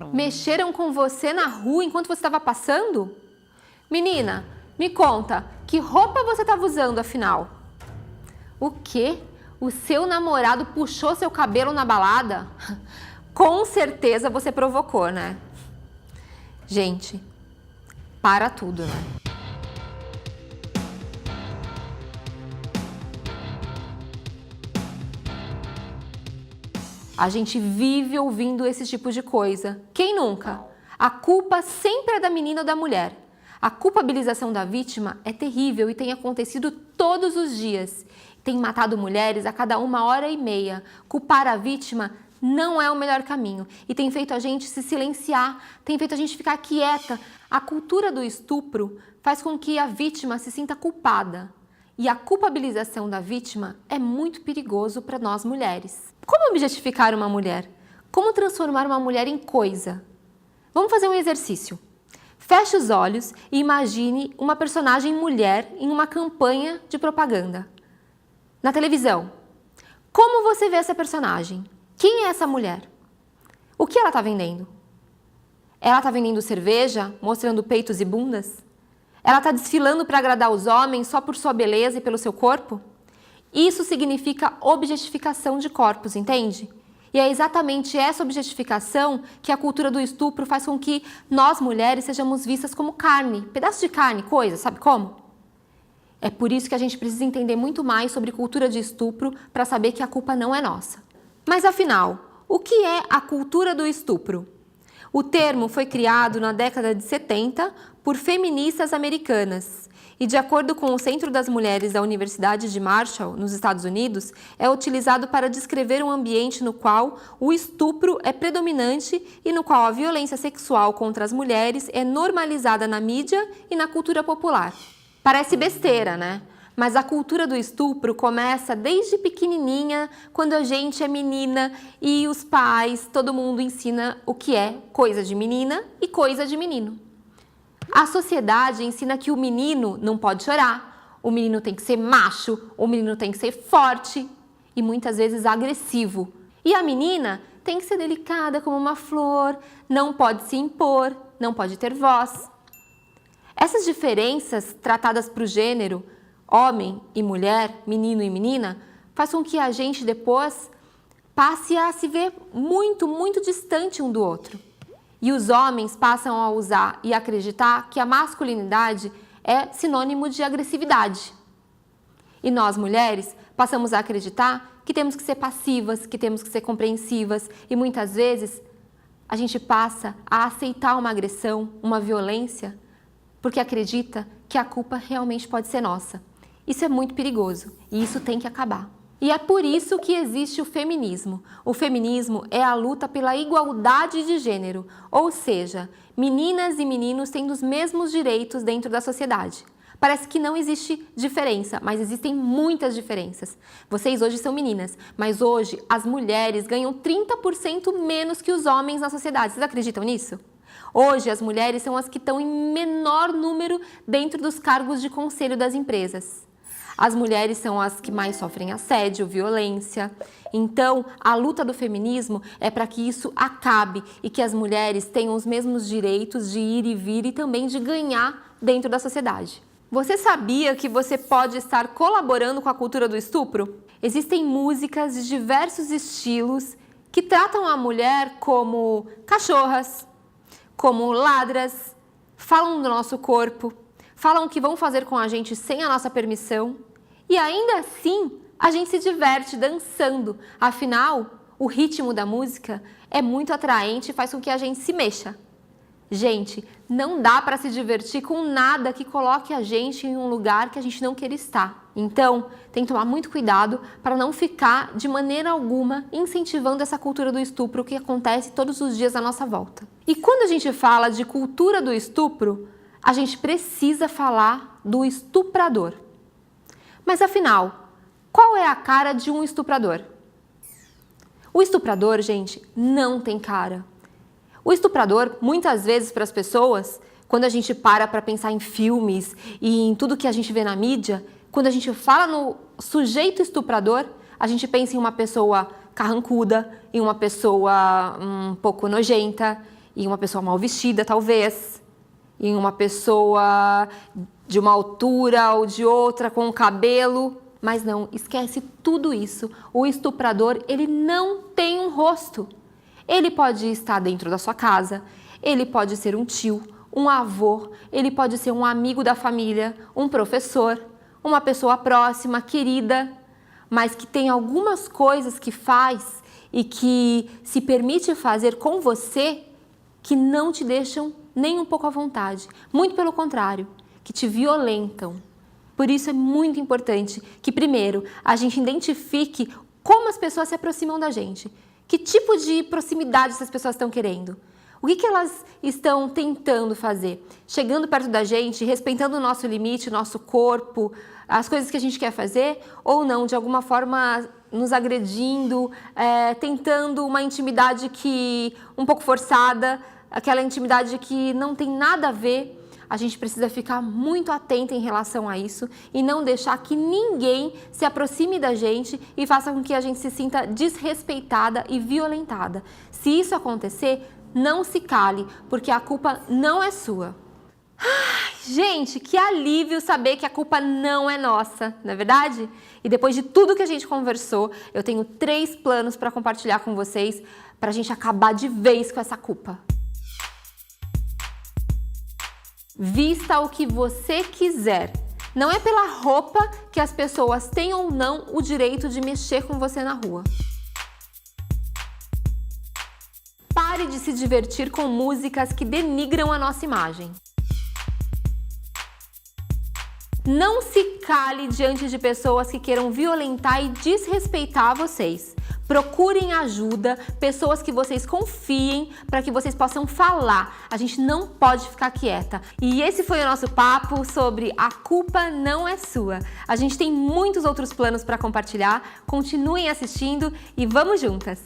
Mexeram com você na rua enquanto você estava passando? Menina, me conta, que roupa você estava usando afinal? O quê? O seu namorado puxou seu cabelo na balada? Com certeza você provocou, né? Gente, para tudo, né? A gente vive ouvindo esse tipo de coisa. Quem nunca? A culpa sempre é da menina ou da mulher. A culpabilização da vítima é terrível e tem acontecido todos os dias. Tem matado mulheres a cada 1h30. Culpar a vítima não é o melhor caminho e tem feito a gente se silenciar, tem feito a gente ficar quieta. A cultura do estupro faz com que a vítima se sinta culpada. E a culpabilização da vítima é muito perigoso para nós mulheres. Como objetificar uma mulher? Como transformar uma mulher em coisa? Vamos fazer um exercício. Feche os olhos e imagine uma personagem mulher em uma campanha de propaganda. Na televisão. Como você vê essa personagem? Quem é essa mulher? O que ela está vendendo? Ela está vendendo cerveja, mostrando peitos e bundas? Ela está desfilando para agradar os homens só por sua beleza e pelo seu corpo? Isso significa objetificação de corpos, entende? E é exatamente essa objetificação que a cultura do estupro faz com que nós mulheres sejamos vistas como carne, pedaço de carne, coisa, sabe como? É por isso que a gente precisa entender muito mais sobre cultura de estupro para saber que a culpa não é nossa. Mas afinal, o que é a cultura do estupro? O termo foi criado na década de 70 por feministas americanas e, de acordo com o Centro das Mulheres da Universidade de Marshall, nos Estados Unidos, é utilizado para descrever um ambiente no qual o estupro é predominante e no qual a violência sexual contra as mulheres é normalizada na mídia e na cultura popular. Parece besteira, né? Mas a cultura do estupro começa desde pequenininha, quando a gente é menina e os pais, todo mundo ensina o que é coisa de menina e coisa de menino. A sociedade ensina que o menino não pode chorar, o menino tem que ser macho, o menino tem que ser forte e muitas vezes agressivo. E a menina tem que ser delicada como uma flor, não pode se impor, não pode ter voz. Essas diferenças tratadas para o gênero, homem e mulher, menino e menina, faz com que a gente depois passe a se ver muito, muito distante um do outro. E os homens passam a usar e acreditar que a masculinidade é sinônimo de agressividade. E nós, mulheres, passamos a acreditar que temos que ser passivas, que temos que ser compreensivas e muitas vezes a gente passa a aceitar uma agressão, uma violência, porque acredita que a culpa realmente pode ser nossa. Isso é muito perigoso e isso tem que acabar. E é por isso que existe o feminismo. O feminismo é a luta pela igualdade de gênero, ou seja, meninas e meninos tendo os mesmos direitos dentro da sociedade. Parece que não existe diferença, mas existem muitas diferenças. Vocês hoje são meninas, mas hoje as mulheres ganham 30% menos que os homens na sociedade. Vocês acreditam nisso? Hoje as mulheres são as que estão em menor número dentro dos cargos de conselho das empresas. As mulheres são as que mais sofrem assédio, violência. Então, a luta do feminismo é para que isso acabe e que as mulheres tenham os mesmos direitos de ir e vir e também de ganhar dentro da sociedade. Você sabia que você pode estar colaborando com a cultura do estupro? Existem músicas de diversos estilos que tratam a mulher como cachorras, como ladras, falam do nosso corpo, falam o que vão fazer com a gente sem a nossa permissão. E ainda assim, a gente se diverte dançando. Afinal, o ritmo da música é muito atraente e faz com que a gente se mexa. Gente, não dá para se divertir com nada que coloque a gente em um lugar que a gente não queira estar. Então, tem que tomar muito cuidado para não ficar, de maneira alguma, incentivando essa cultura do estupro que acontece todos os dias à nossa volta. E quando a gente fala de cultura do estupro, a gente precisa falar do estuprador. Mas afinal, qual é a cara de um estuprador? O estuprador, gente, não tem cara. O estuprador, muitas vezes para as pessoas, quando a gente para pensar em filmes e em tudo que a gente vê na mídia, quando a gente fala no sujeito estuprador, a gente pensa em uma pessoa carrancuda, em uma pessoa um pouco nojenta, em uma pessoa mal vestida, talvez, em uma pessoa de uma altura ou de outra, com o cabelo. Mas não, esquece tudo isso. O estuprador, ele não tem um rosto. Ele pode estar dentro da sua casa, ele pode ser um tio, um avô, ele pode ser um amigo da família, um professor, uma pessoa próxima, querida, mas que tem algumas coisas que faz e que se permite fazer com você que não te deixam nem um pouco à vontade. Muito pelo contrário, que te violentam. Por isso é muito importante que, primeiro, a gente identifique como as pessoas se aproximam da gente. Que tipo de proximidade essas pessoas estão querendo? O que elas estão tentando fazer? Chegando perto da gente, respeitando o nosso limite, o nosso corpo, as coisas que a gente quer fazer, ou não, de alguma forma nos agredindo, tentando uma intimidade que um pouco forçada, aquela intimidade que não tem nada a ver. A gente precisa ficar muito atenta em relação a isso e não deixar que ninguém se aproxime da gente e faça com que a gente se sinta desrespeitada e violentada. Se isso acontecer, não se cale, porque a culpa não é sua. Ai, gente, que alívio saber que a culpa não é nossa, não é verdade? E depois de tudo que a gente conversou, eu tenho 3 planos para compartilhar com vocês para a gente acabar de vez com essa culpa. Vista o que você quiser. Não é pela roupa que as pessoas têm ou não o direito de mexer com você na rua. Pare de se divertir com músicas que denigram a nossa imagem. Não se cale diante de pessoas que queiram violentar e desrespeitar vocês. Procurem ajuda, pessoas que vocês confiem, para que vocês possam falar. A gente não pode ficar quieta. E esse foi o nosso papo sobre A Culpa Não É Sua. A gente tem muitos outros planos para compartilhar. Continuem assistindo e vamos juntas!